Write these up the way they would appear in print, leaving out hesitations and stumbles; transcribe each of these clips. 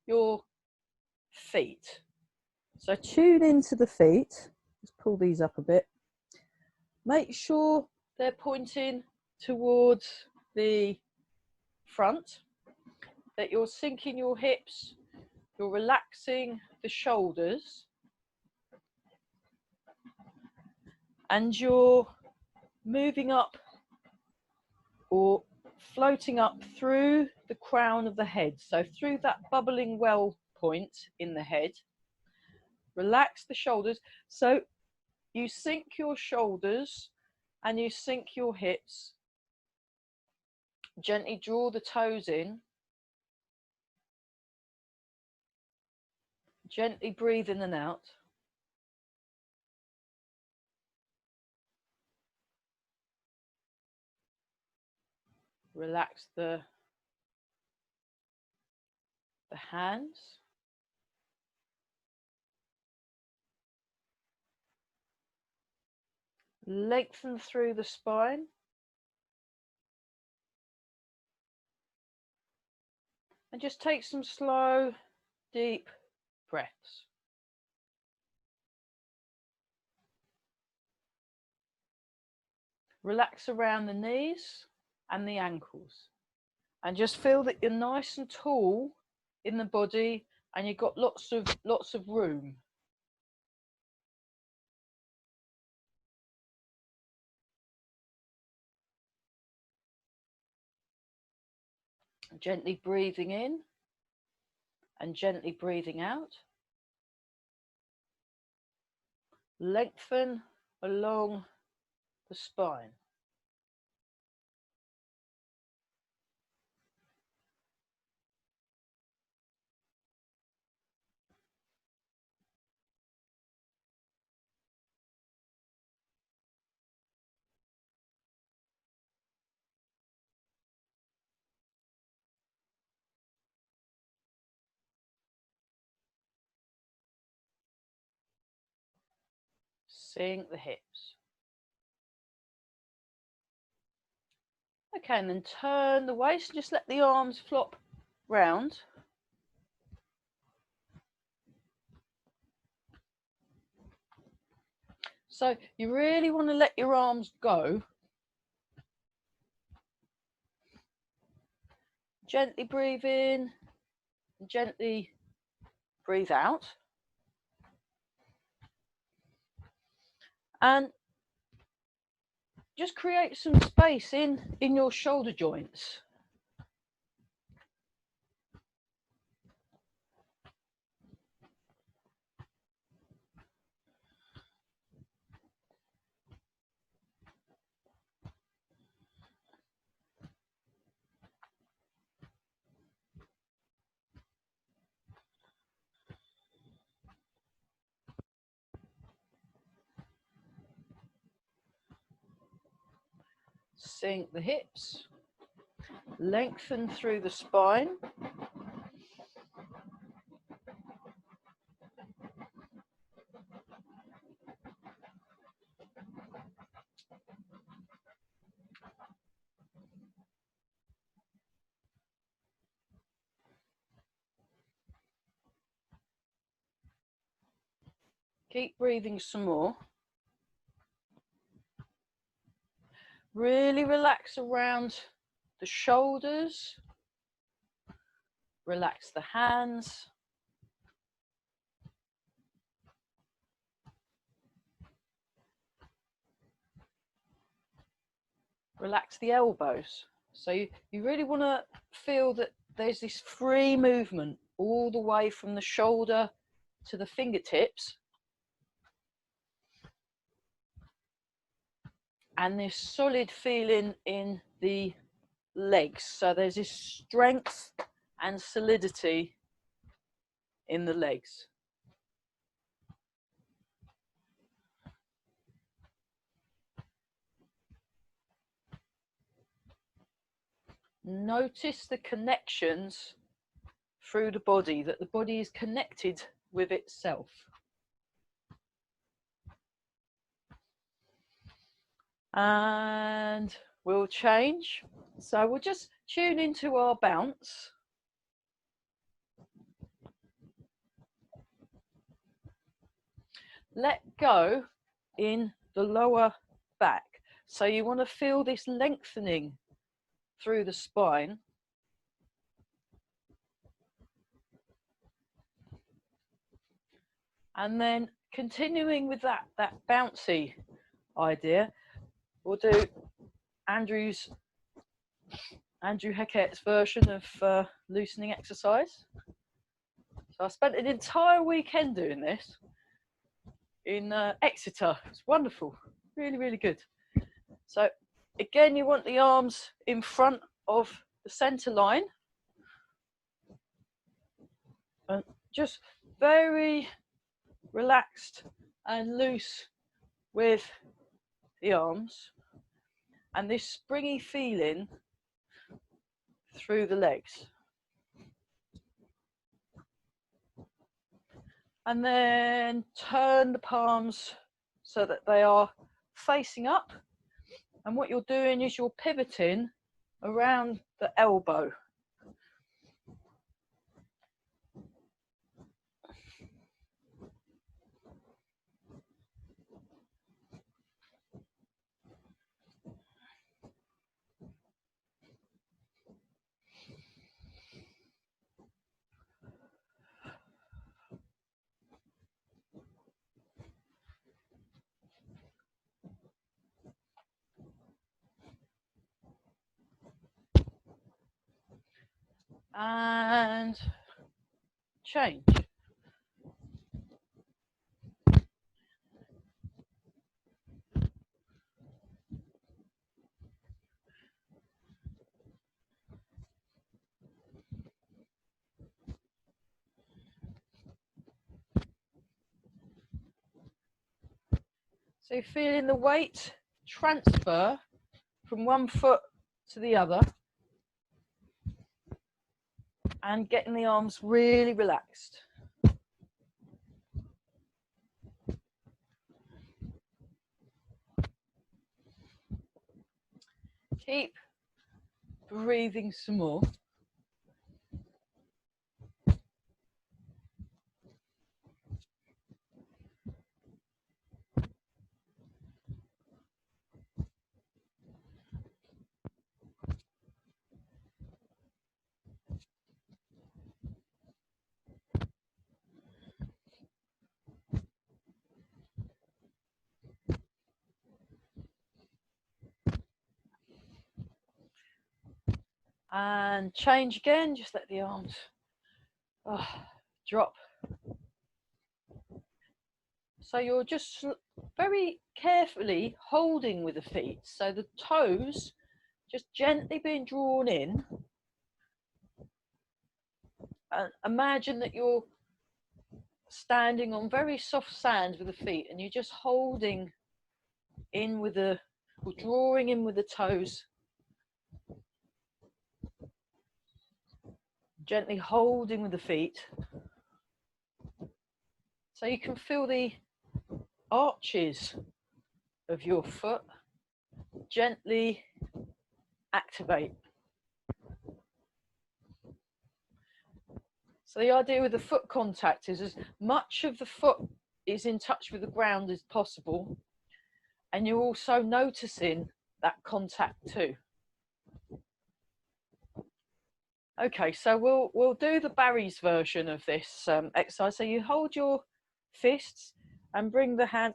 your feet. So tune into the feet. Just pull these up a bit. Make sure they're pointing towards the front, that you're sinking your hips, you're relaxing the shoulders, and you're moving up or floating up through the crown of the head. So through that bubbling well point in the head, relax the shoulders. So you sink your shoulders and you sink your hips. Gently draw the toes in. Gently breathe in and out. Relax the hands. Lengthen through the spine. And just take some slow, deep breaths. Relax around the knees and the ankles. And just feel that you're nice and tall in the body and you've got lots of room. Gently breathing in and gently breathing out. Lengthen along the spine. Sink the hips. Okay, and then turn the waist, just let the arms flop round. So you really want to let your arms go. Gently breathe in, gently breathe out. And just create some space in your shoulder joints. Sink the hips, lengthen through the spine. Keep breathing some more. Really relax around the shoulders. Relax the hands. Relax the elbows. So you really want to feel that there's this free movement all the way from the shoulder to the fingertips. And this solid feeling in the legs. So there's this strength and solidity in the legs. Notice the connections through the body, that the body is connected with itself. And we'll change. So we'll just tune into our bounce. let go in the lower back. So you want to feel this lengthening through the spine. And then continuing with that bouncy idea, we'll do Andrew Heckert's version of loosening exercise. So I spent an entire weekend doing this in Exeter. It's wonderful, really, really good. So again, you want the arms in front of the center line. And just very relaxed and loose with the arms. And this springy feeling through the legs. And then turn the palms so that they are facing up. And what you're doing is you're pivoting around the elbow. And change. So you're feeling the weight transfer from one foot to the other and getting the arms really relaxed. Keep breathing some more. And change again, just let the arms drop. So you're just very carefully holding with the feet. So the toes just gently being drawn in. And imagine that you're standing on very soft sand with the feet and you're just holding in with the, or drawing in with the toes. Gently holding with the feet. So you can feel the arches of your foot gently activate. So the idea with the foot contact is as much of the foot is in touch with the ground as possible, and you're also noticing that contact too. Okay, so we'll do the Barry's version of this exercise. So you hold your fists and bring the hands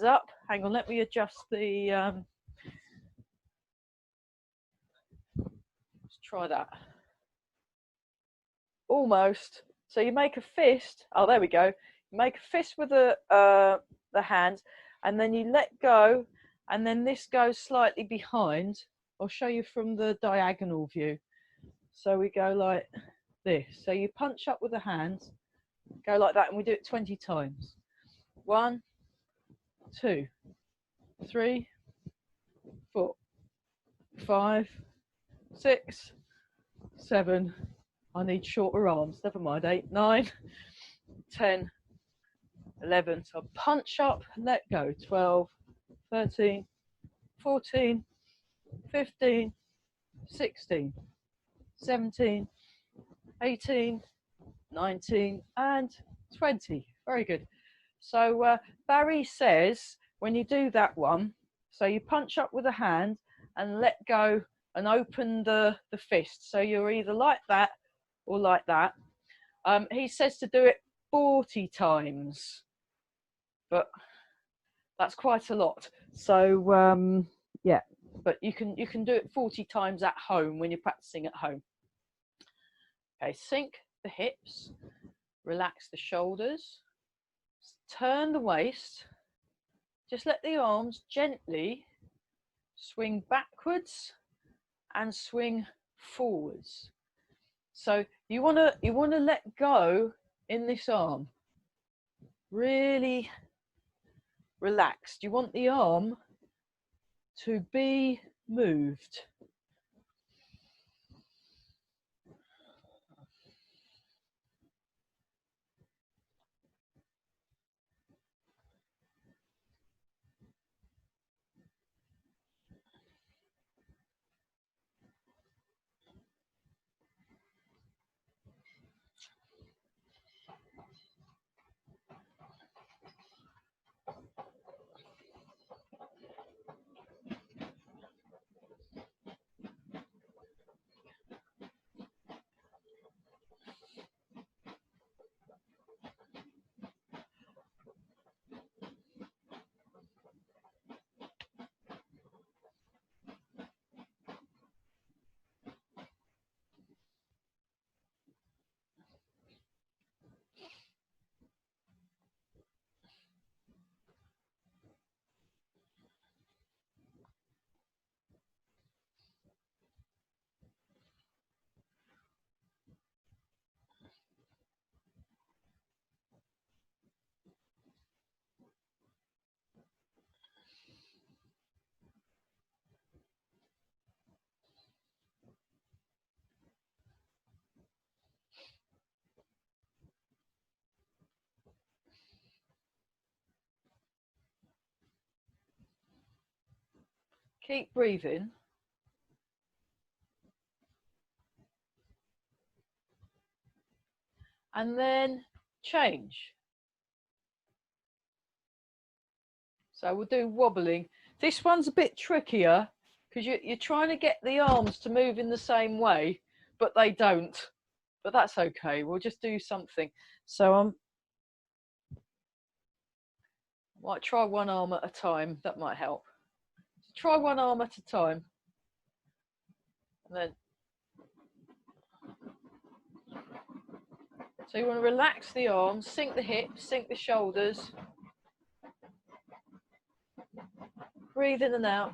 up. Hang on, let me adjust the. Let's try that. Almost. So you make a fist. Oh, there we go. You make a fist with the hands, and then you let go, and then this goes slightly behind. I'll show you from the diagonal view. So we go like this. So you punch up with the hands, go like that, and we do it 20 times. 1, 2, 3, 4, 5, 6, 7. I need shorter arms. Never mind. 8, 9, 10, 11. So punch up, let go. 12, 13, 14, 15, 16, 17, 18, 19, and 20. Very good. So Barry says when you do that one, so you punch up with a hand and let go and open the fist. So you're either like that or like that. He says to do it 40 times, but that's quite a lot. So yeah, but you can do it 40 times at home when you're practicing at home. Okay, sink the hips, relax the shoulders, turn the waist, just let the arms gently swing backwards and swing forwards. So you want to let go in this arm, really relaxed. You want the arm to be moved. Keep breathing. And then change. So we'll do wobbling. This one's a bit trickier because you're trying to get the arms to move in the same way, but they don't. But that's okay. We'll just do something. So might try one arm at a time. That might help. Try one arm at a time. And then so you want to relax the arms, sink the hips, sink the shoulders. Breathe in and out.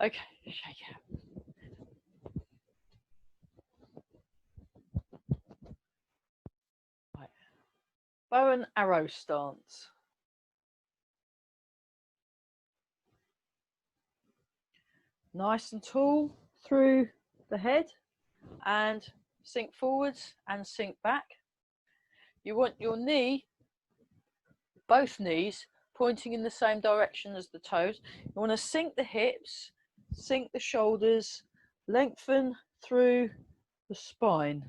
Okay, shake it. Right. Bow and arrow stance. Nice and tall through the head and sink forwards and sink back. You want your knee, both knees, pointing in the same direction as the toes. You want to sink the hips, sink the shoulders, lengthen through the spine.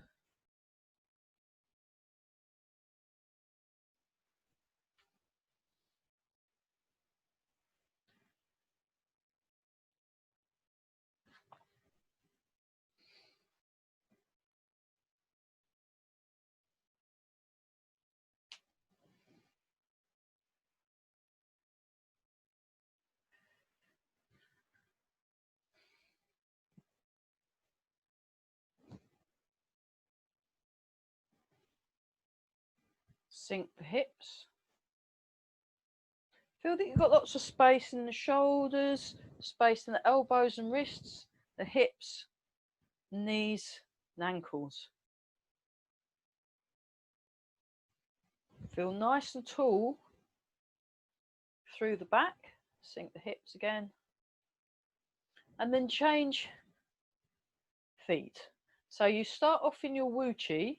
Sink the hips. Feel that you've got lots of space in the shoulders, space in the elbows and wrists, the hips, knees and ankles. Feel nice and tall through the back. Sink the hips again. And then change feet. So you start off in your Wu Chi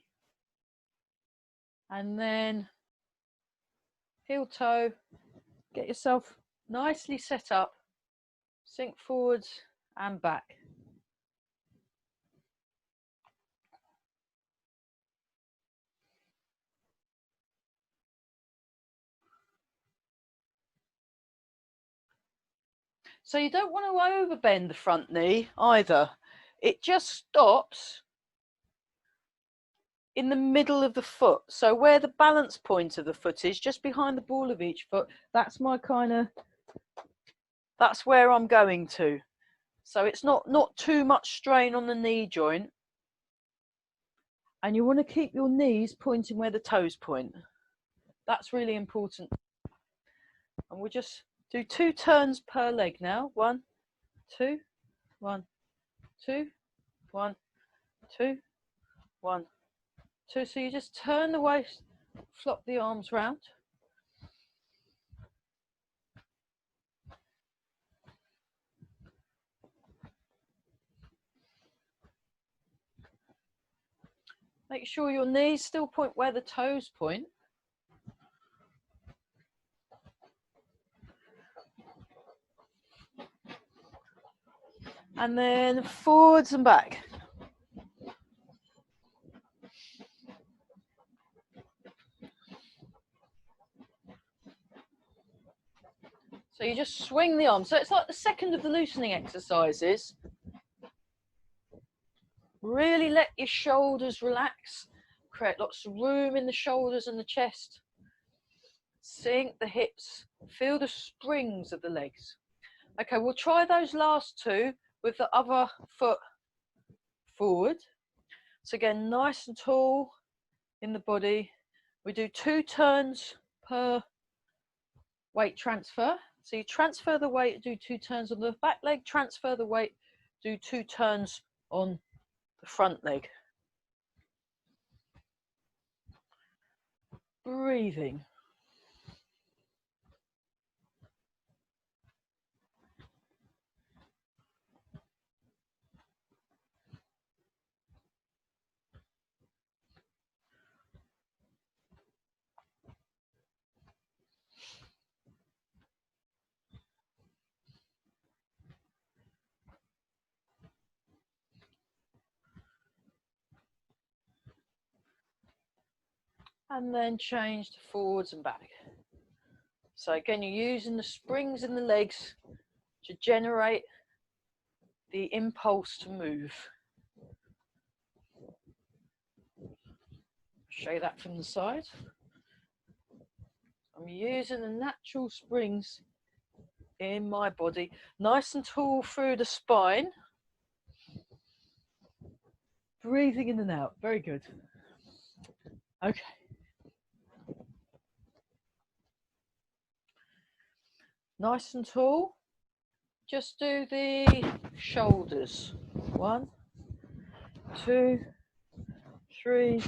and then heel toe, get yourself nicely set up, sink forwards and back. So you don't want to overbend the front knee either. It just stops in the middle of the foot. So where the balance point of the foot is, just behind the ball of each foot, that's my that's where I'm going to. So it's not too much strain on the knee joint. And you want to keep your knees pointing where the toes point. That's really important. And we'll just do 2 turns per leg now. 1, 2, 1, 2, 1, 2, 1, 2. So you just turn the waist, flop the arms round. Make sure your knees still point where the toes point. And then forwards and back. So you just swing the arms. So it's like the second of the loosening exercises. Really let your shoulders relax. Create lots of room in the shoulders and the chest. Sink the hips. Feel the springs of the legs. Okay, we'll try those last 2 with the other foot forward. So again, nice and tall in the body. We do 2 turns per weight transfer. So you transfer the weight, do 2 turns on the back leg, transfer the weight, do 2 turns on the front leg. Breathing. And then change to forwards and back. So again, you're using the springs in the legs to generate the impulse to move. Show you that from the side. I'm using the natural springs in my body, nice and tall through the spine. Breathing in and out, very good. Okay. Nice and tall. Just do the shoulders. 1, 2, 3,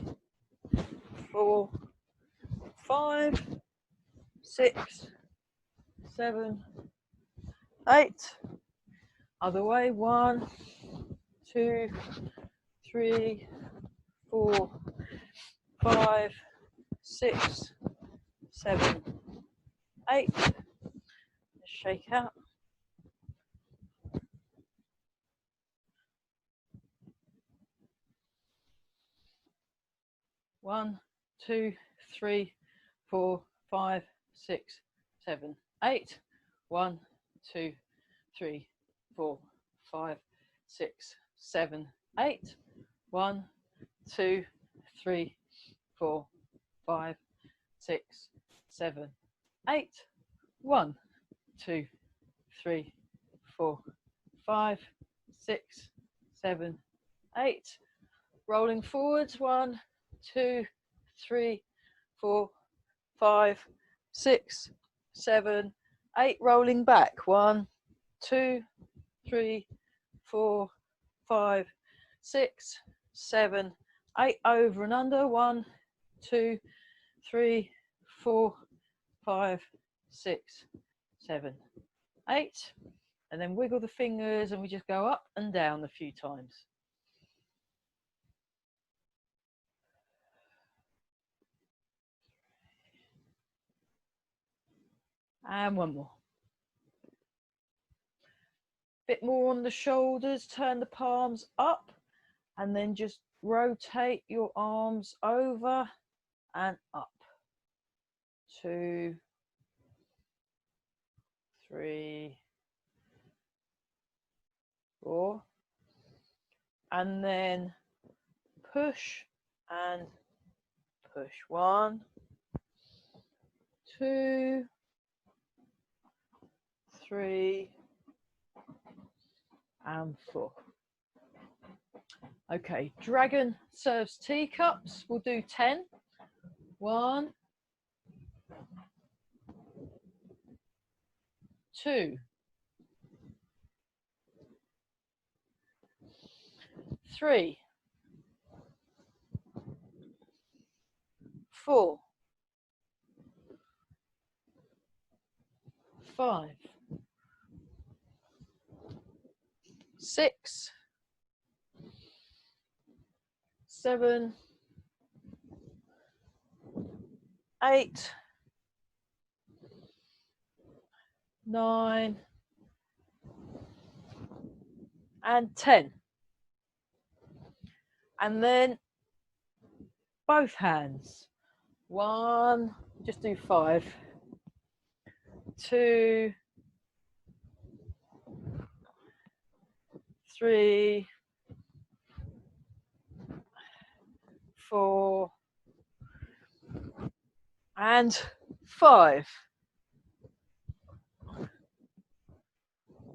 4, 5, 6, 7, 8. Other way. 1, 2, 3, 4, 5, 6, 7, 8. Just shake out. 1, 2, 3, 4, 5, 6, 7, 8. 1, 2, 3, 4, 5, 6, 7, 8. 1, 2, 3, 4, 5, 6, 7, 8. 1, 2, 3, 4, 5, 6, 7, 8. Rolling forwards. 1, 2, 3, 4, 5, 6, 7, 8. Rolling back. 1, 2, 3, 4, 5, 6, 7, 8. Over and under. 1, 2, 3, 4, 5, 6, 7, 8. And then wiggle the fingers and we just go up and down a few times. And one more. Bit more on the shoulders, turn the palms up and then just rotate your arms over and up. 2, 3, 4, and then push and push. 1, 2, 3, and 4. Okay, dragon serves teacups. We'll do 10. 1, 2, 3, 4, 5, 6, 7, 8, 9, and 10. And then both hands. 1, just do 5, 2, 3, 4, and 5.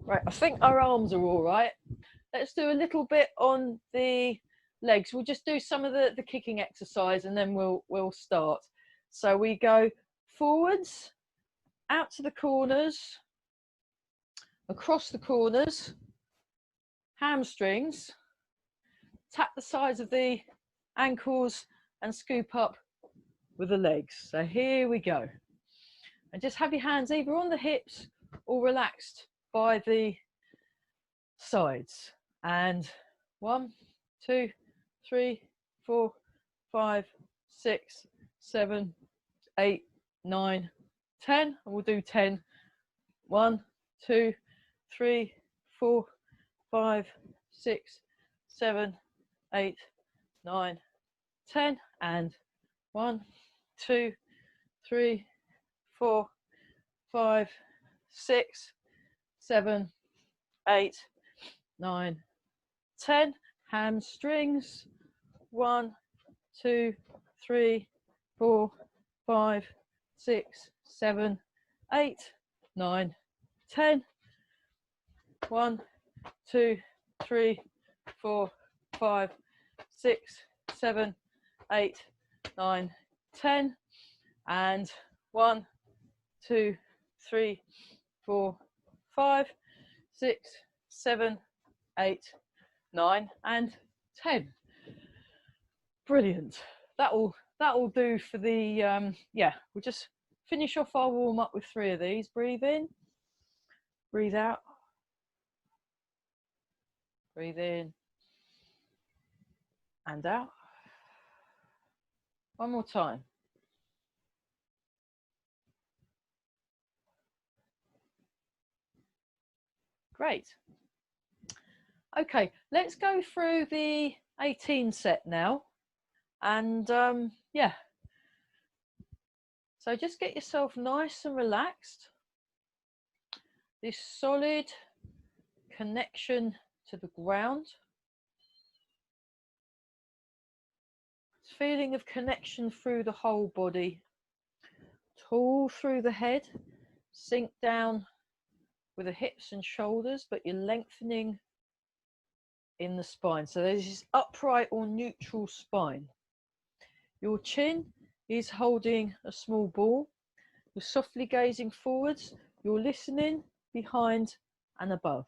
Right, I think our arms are all right. Let's do a little bit on the legs. We'll just do some of the kicking exercise and then we'll start. So we go forwards, out to the corners, across the corners, hamstrings, tap the sides of the ankles and scoop up with the legs. So here we go. And just have your hands either on the hips or relaxed by the sides. And 1, 2, 3, 4, 5, 6, 7, 8, 9, 10. And we'll do 10. 1, 2, 3, 4, 5, 6, 7, 8, 9, 10. And 1, 2, 3, 4, 5, 6, 7, 8, 9, 10. Hamstrings. 1, 2, 3, 4, 5, 6, 7, 8, 9, 10. 1, 2, 3, 4, 5, 6, 7, 8, 9, 10. And 1, 2, 3, 4, 5, 6, 7, 8, 9, and 10. Brilliant. That'll do for the yeah, we'll just finish off our warm up with 3 of these. Breathe in, breathe out, breathe in and out. One more time. Great. Okay, let's go through the 18 set now. And yeah, so just get yourself nice and relaxed. This solid connection to the ground. This feeling of connection through the whole body. Tall through the head, sink down with the hips and shoulders, but you're lengthening in the spine. So there's this upright or neutral spine. Your chin is holding a small ball. You're softly gazing forwards. You're listening behind and above.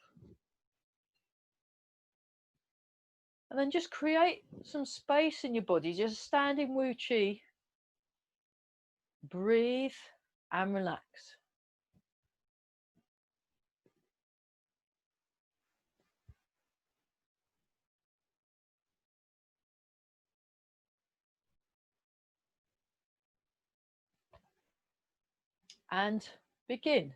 And then just create some space in your body. Just stand in Wu Chi. Breathe and relax. And begin.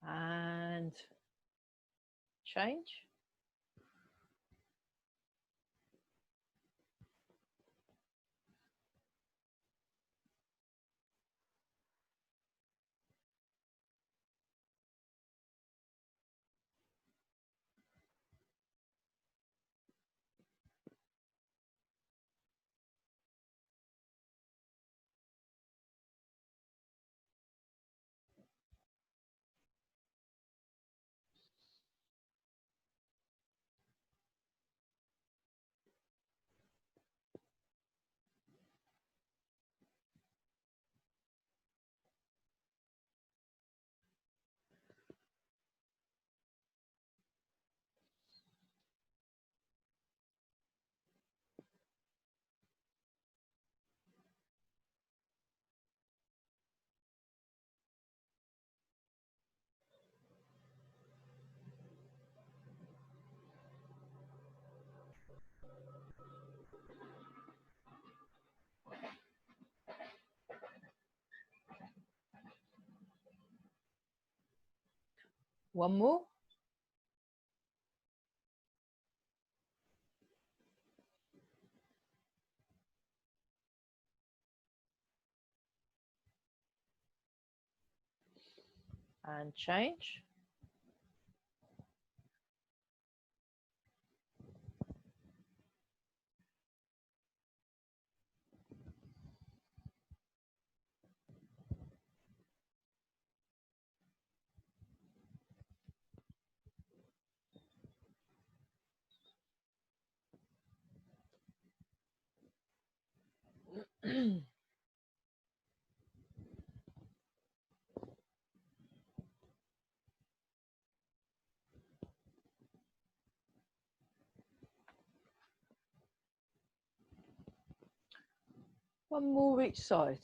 And change. One more. And change. One more each side.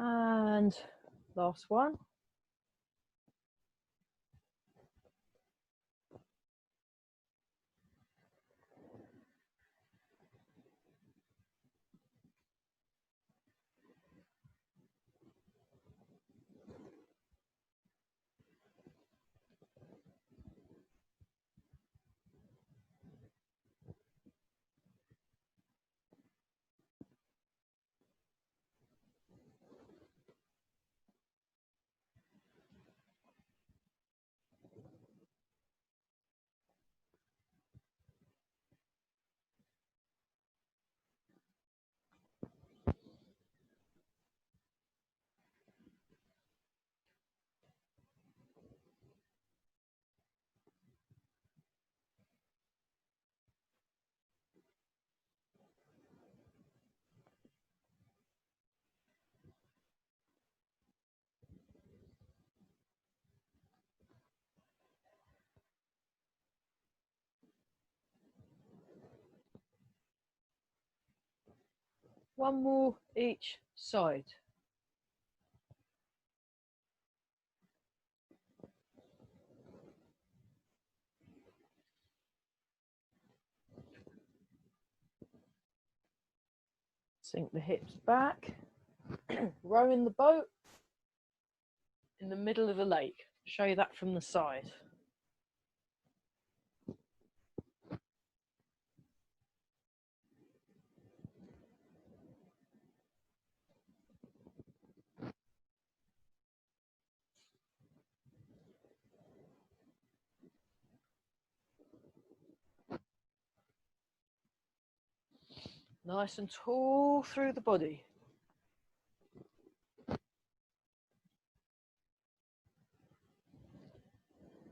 And last one. One more each side. Sink the hips back. Row in the boat in the middle of the lake. Show you that from the side. Nice and tall through the body.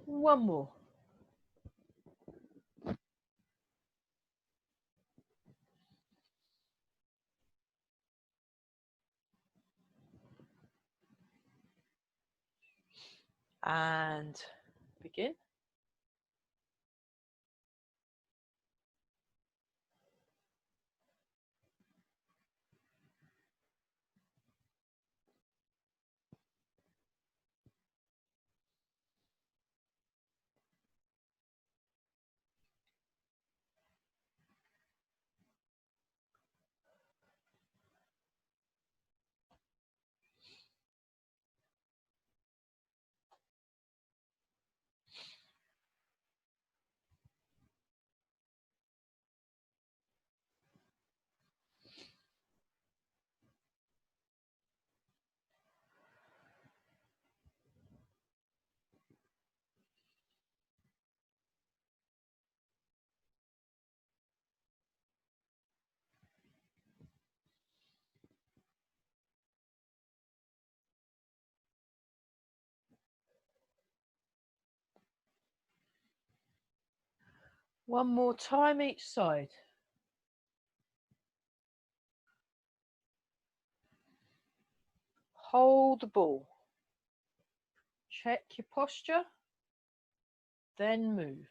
One more. And begin. One more time each side. Hold the ball. Check your posture, then move.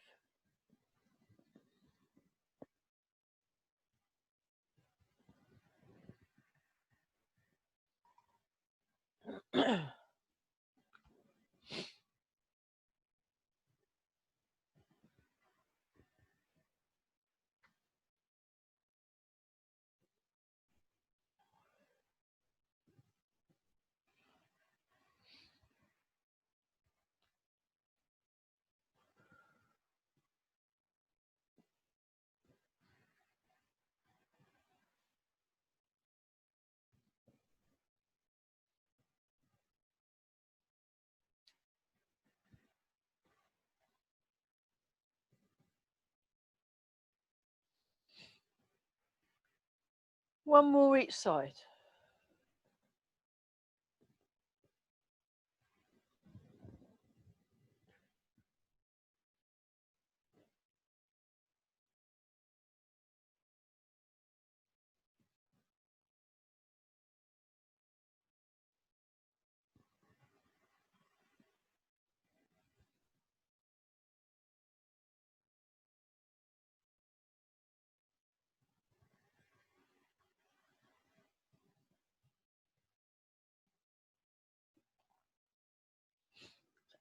One more each side.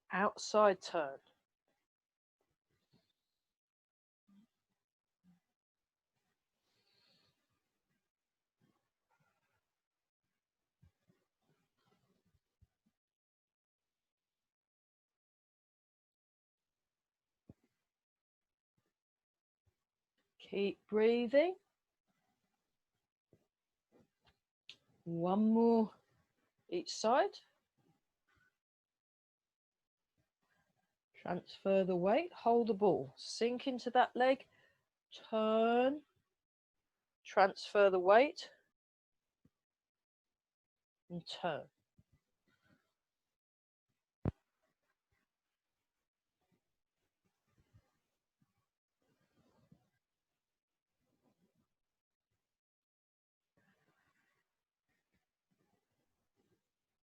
Outside turn. Keep breathing. One more each side. Transfer the weight, hold the ball, sink into that leg, turn, transfer the weight, and turn.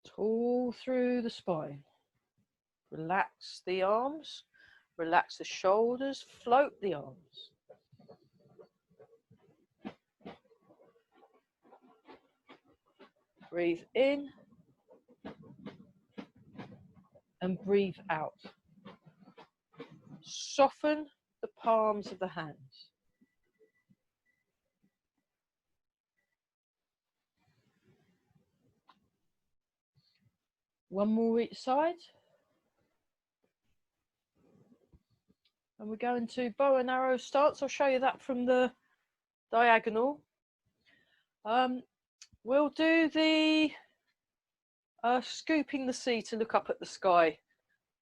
Tall through the spine. Relax the arms, relax the shoulders, float the arms. Breathe in and breathe out. Soften the palms of the hands. One more each side. And we're going to bow and arrow stance. I'll show you that from the diagonal. We'll do the scooping the sea to look up at the sky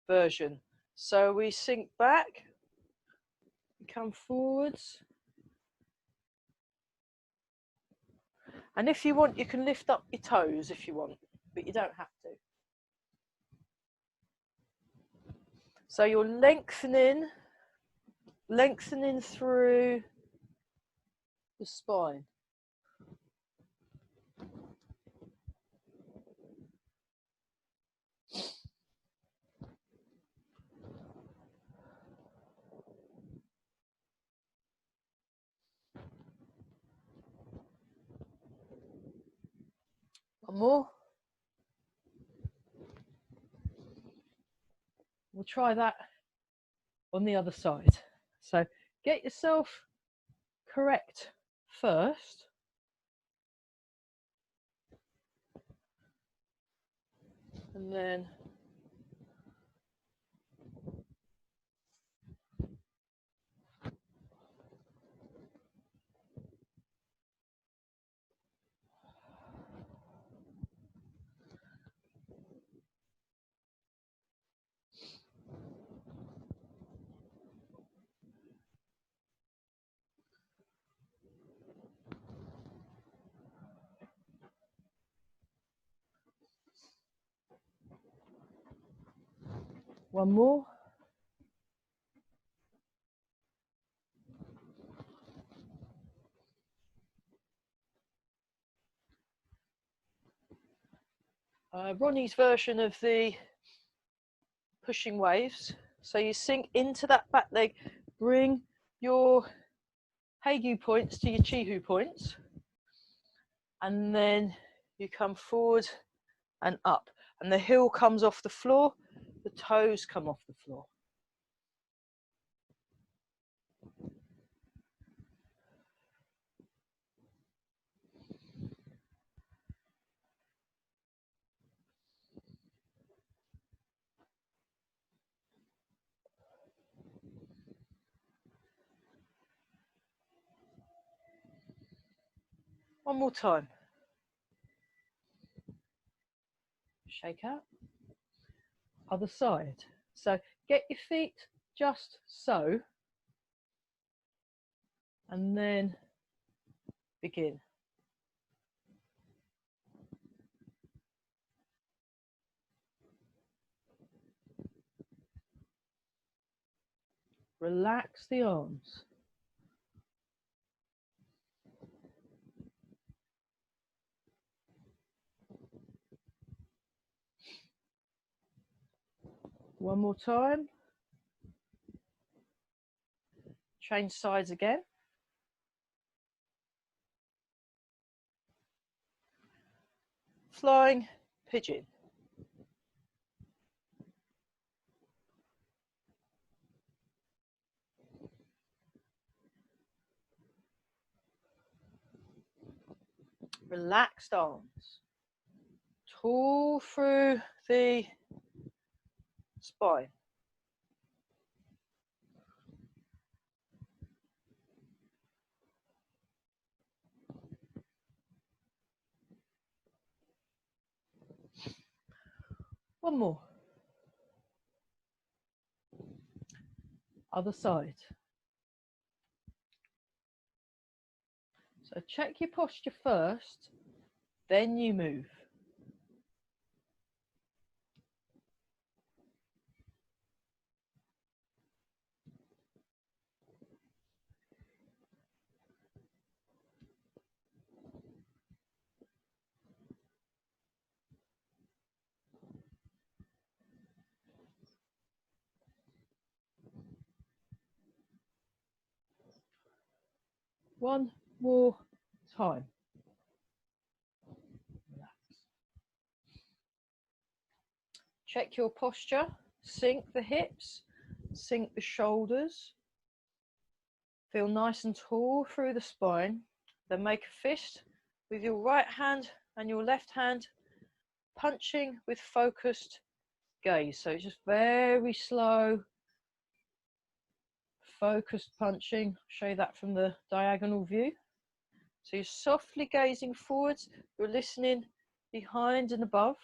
version. So we sink back, come forwards, And if you want, you can lift up your toes if you want, but you don't have to. So you're lengthening through the spine. One more. We'll try that on the other side. So get yourself correct first. And then one more. Ronnie's version of the pushing waves. So you sink into that back leg, bring your Hagu points to your Chihu points, and then you come forward and up. And the heel comes off the floor, the toes come off the floor. One more time. Shake out. Other side. So get your feet just so, and then begin. Relax the arms. One more time. Change sides again. Flying pigeon. Relaxed arms. Tall through the spine. One more. Other side. So check your posture first, then you move. One more time. Relax. Check your posture. Sink the hips, sink the shoulders. Feel nice and tall through the spine. Then make a fist with your right hand and your left hand, punching with focused gaze. So it's just very slow, focused punching. I'll show you that from the diagonal view. So you're softly gazing forwards, you're listening behind and above.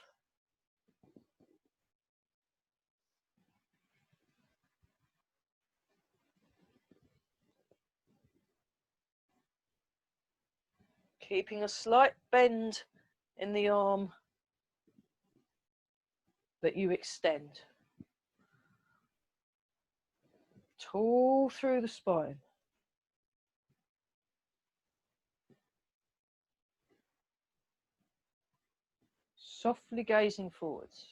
Keeping a slight bend in the arm that you extend. Tall through the spine. Softly gazing forwards.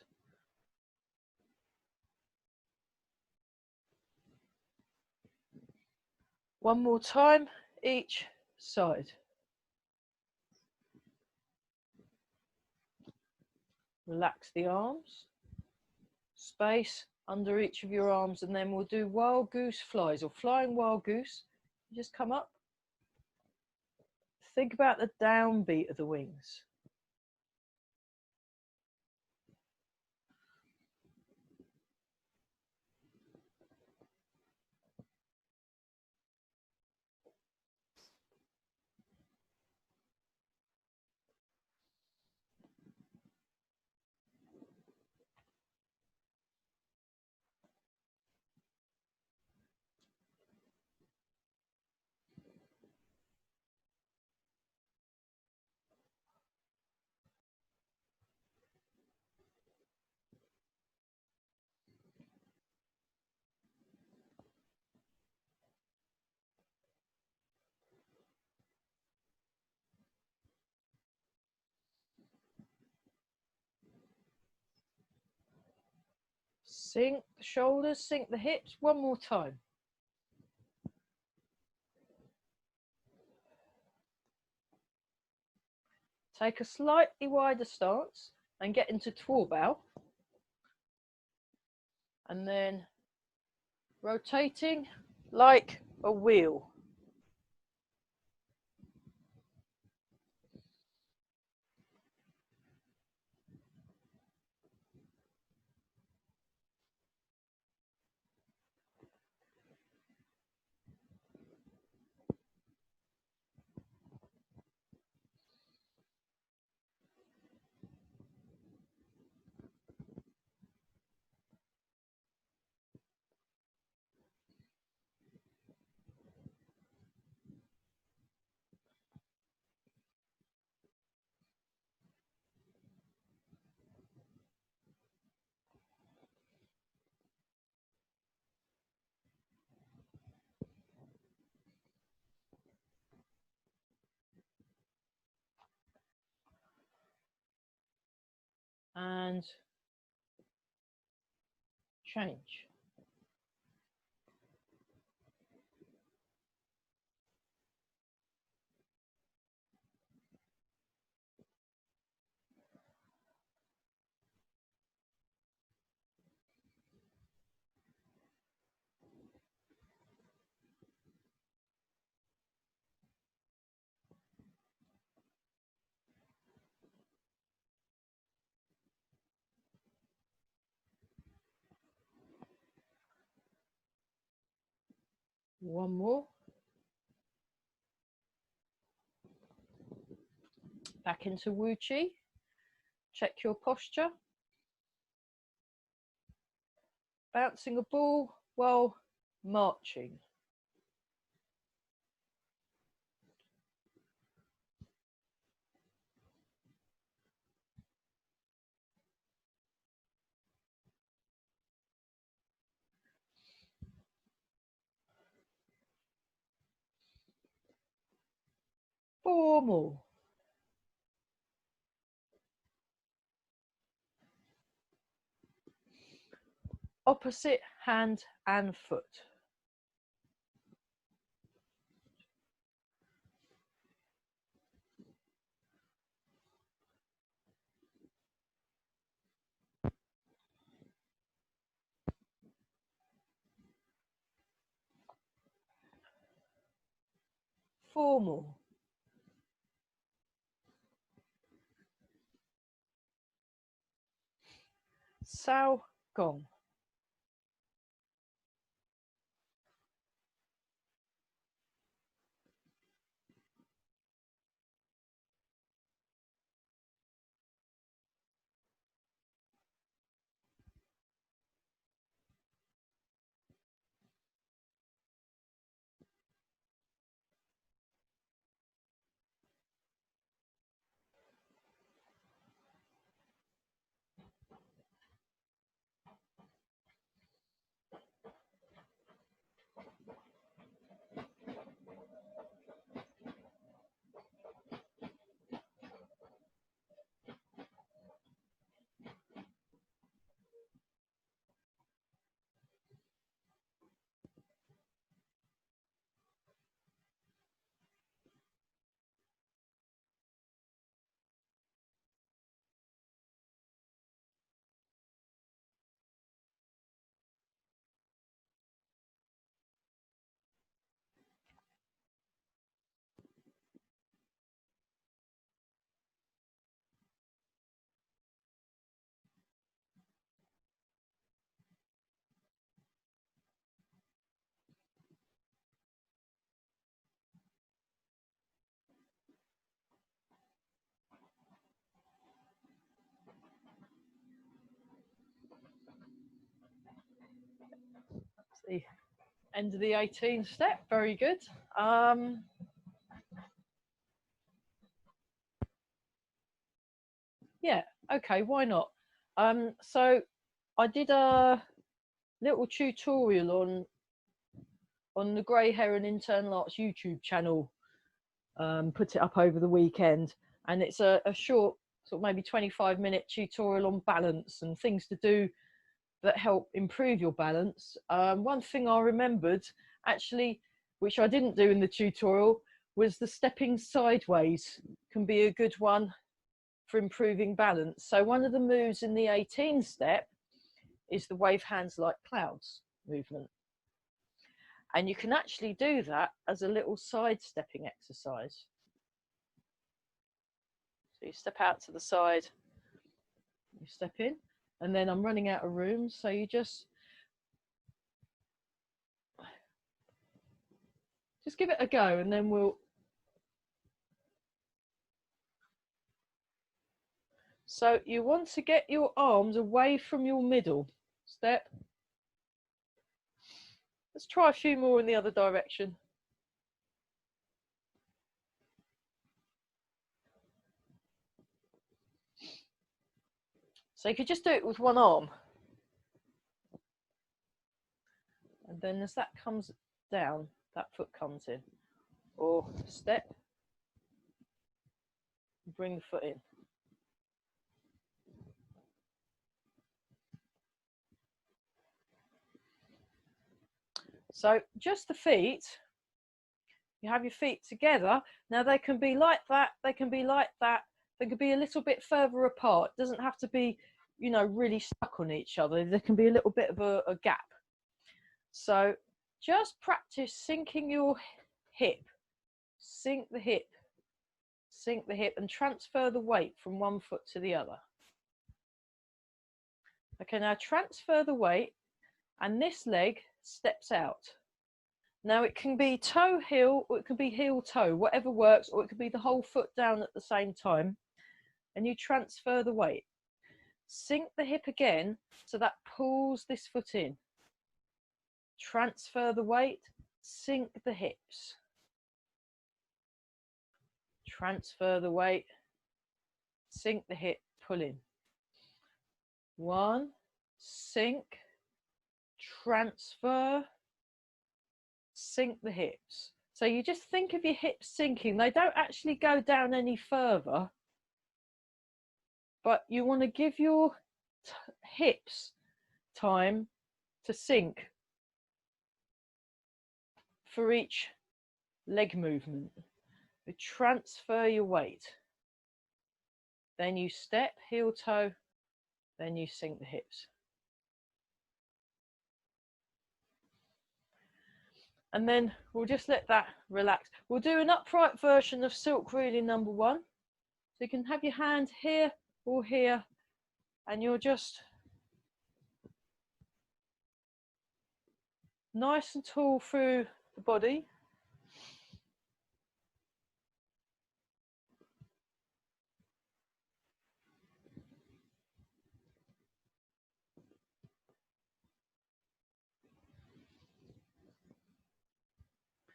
One more time, each side. Relax the arms. Space under each of your arms, and then we'll do wild goose flies or flying wild goose. You just come up. Think about the downbeat of the wings. Sink the shoulders, sink the hips. One more time. Take a slightly wider stance and get into tall bow. And then rotating like a wheel. And change. One more. Back into Wu Chi. Check your posture. Bouncing a ball while marching. Four more. Opposite hand and foot. Four more. Sao Gong. End of the 18 step, very good. Yeah, okay, why not? So I did a little tutorial on the Grey Heron Internal Arts YouTube channel, put it up over the weekend, and it's a short, sort of maybe 25-minute tutorial on balance and things to do that help improve your balance. One thing I remembered, actually, which I didn't do in the tutorial, was the stepping sideways can be a good one for improving balance. So one of the moves in the 18 step is the wave hands like clouds movement. And you can actually do that as a little side stepping exercise. So you step out to the side, you step in, and then I'm running out of room, so you just give it a go, and then we'll. So you want to get your arms away from your middle step. Let's try a few more in the other direction. So you could just do it with one arm. And then as that comes down, that foot comes in. Or step, bring the foot in. So just the feet, you have your feet together. Now they can be like that, they can be like that, they can be a little bit further apart. It doesn't have to be, you know, really stuck on each other. There can be a little bit of a gap. So just practice sinking your hip, sink the hip, and transfer the weight from one foot to the other. Okay, now transfer the weight, and this leg steps out. Now it can be toe heel, or it can be heel toe, whatever works, or it could be the whole foot down at the same time, and you transfer the weight. Sink the hip again, so that pulls this foot in. Transfer the weight, sink the hips. Transfer the weight, sink the hip, pull in. One, sink, transfer, sink the hips. So you just think of your hips sinking. They don't actually go down any further, but you want to give your hips time to sink for each leg movement. You transfer your weight. Then you step, heel toe, then you sink the hips. And then we'll just let that relax. We'll do an upright version of silk reeling number 1. So you can have your hand here or here, and you're just nice and tall through the body.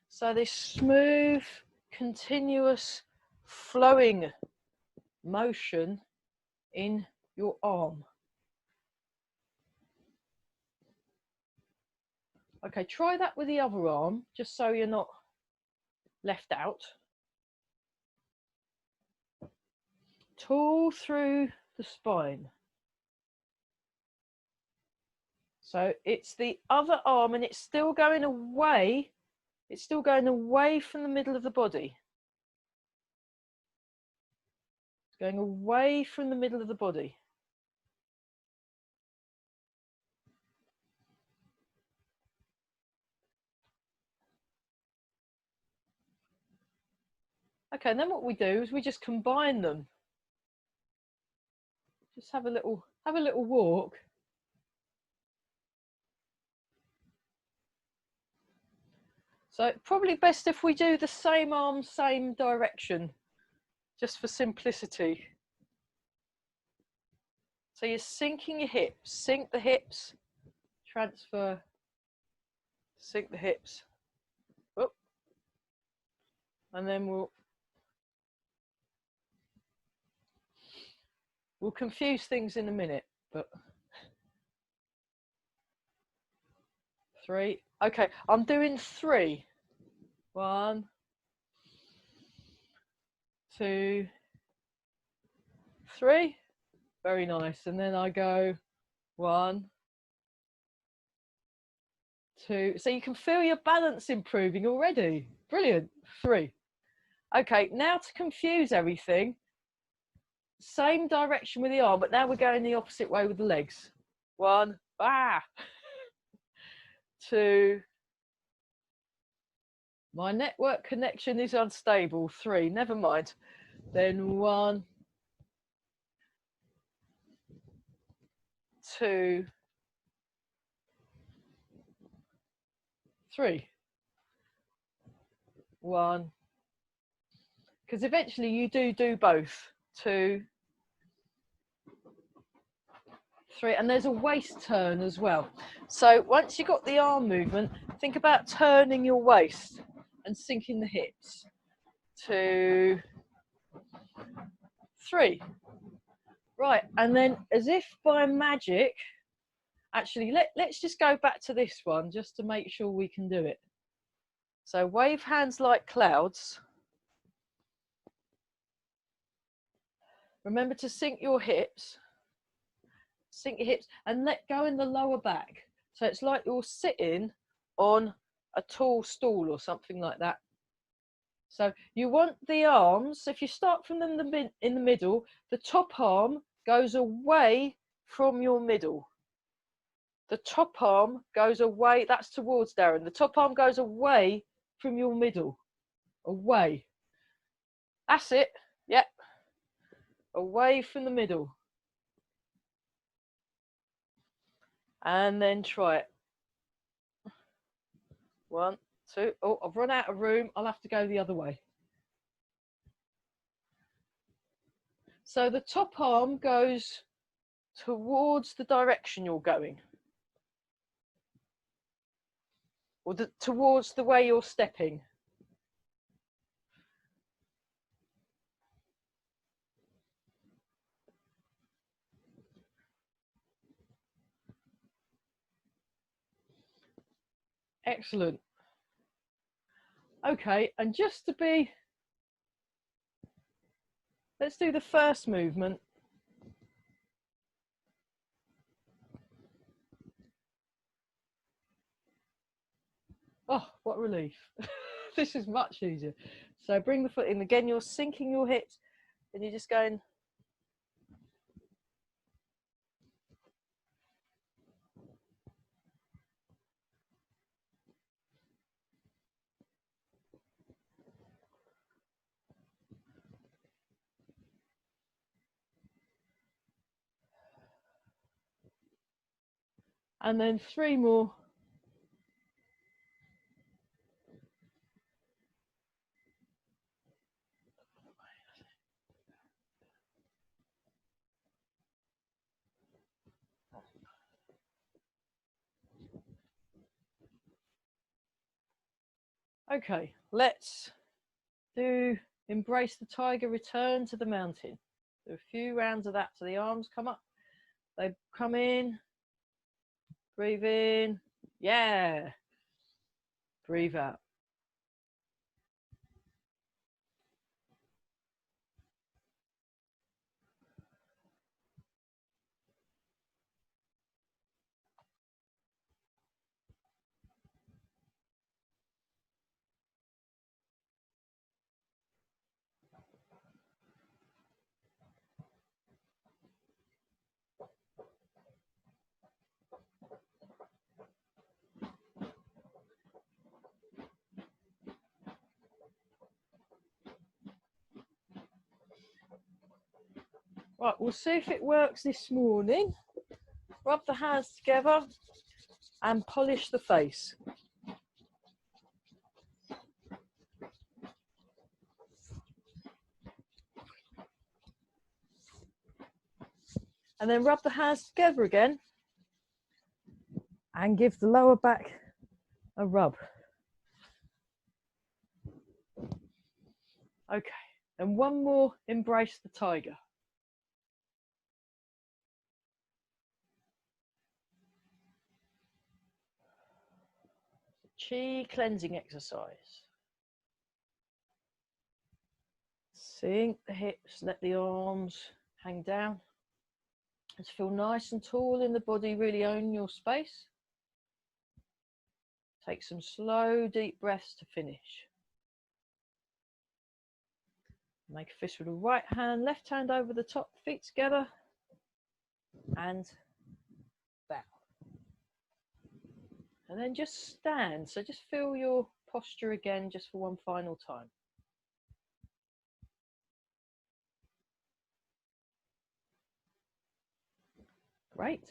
So this smooth, continuous, flowing motion in your arm. Okay, try that with the other arm, just so you're not left out. Tall through the spine. So it's the other arm, and it's still going away. It's still going away from the middle of the body. It's going away from the middle of the body. Okay, and then what we do is we just combine them. Just have a little walk. So probably best if we do the same arm, same direction, just for simplicity. So you're sinking your hips, sink the hips, transfer, Sink the hips. Whoop. And then we'll confuse things in a minute, but 3. Okay, I'm doing 3. 1, 2, 3. Very nice. And then I go 1, 2. So you can feel your balance improving already. Brilliant. 3. Okay, now to confuse everything, same direction with the arm, but now we're going the opposite way with the legs. 1, 2. My network connection is unstable. 3, never mind. Then 1, 2, 3. 1. Because eventually you do both. 2, 3, and there's a waist turn as well. So once you've got the arm movement, think about turning your waist and sinking the hips. 2, 3. Right, and then as if by magic, actually let's just go back to this one just to make sure we can do it. So wave hands like clouds. Remember to sink your hips. Sink your hips and let go in the lower back. So it's like you're sitting on a tall stool or something like that. So you want the arms, if you start from them in the middle, the top arm goes away from your middle. The top arm goes away, that's towards Darren. The top arm goes away from your middle. Away. That's it. Yep. Away from the middle. And then try it. 1, 2. Oh, I've run out of room. I'll have to go the other way. So the top arm goes towards the direction you're going. Or towards the way you're stepping. Excellent. Okay, and just to be, let's do the first movement. Oh, what relief. This is much easier. So bring the foot in. Again, you're sinking your hips and you're just going. And then 3 more. Okay, let's do embrace the tiger, return to the mountain. Do a few rounds of that. So the arms come up, they come in, breathe in, yeah, breathe out. Right, we'll see if it works this morning. Rub the hands together and polish the face. And then rub the hands together again and give the lower back a rub. Okay, and one more, embrace the tiger. Chi cleansing exercise. Sink the hips, let the arms hang down. Just feel nice and tall in the body, really own your space. Take some slow, deep breaths to finish. Make a fist with the right hand, left hand over the top, feet together, and bow. And then just stand. So just feel your posture again, just for one final time. Great.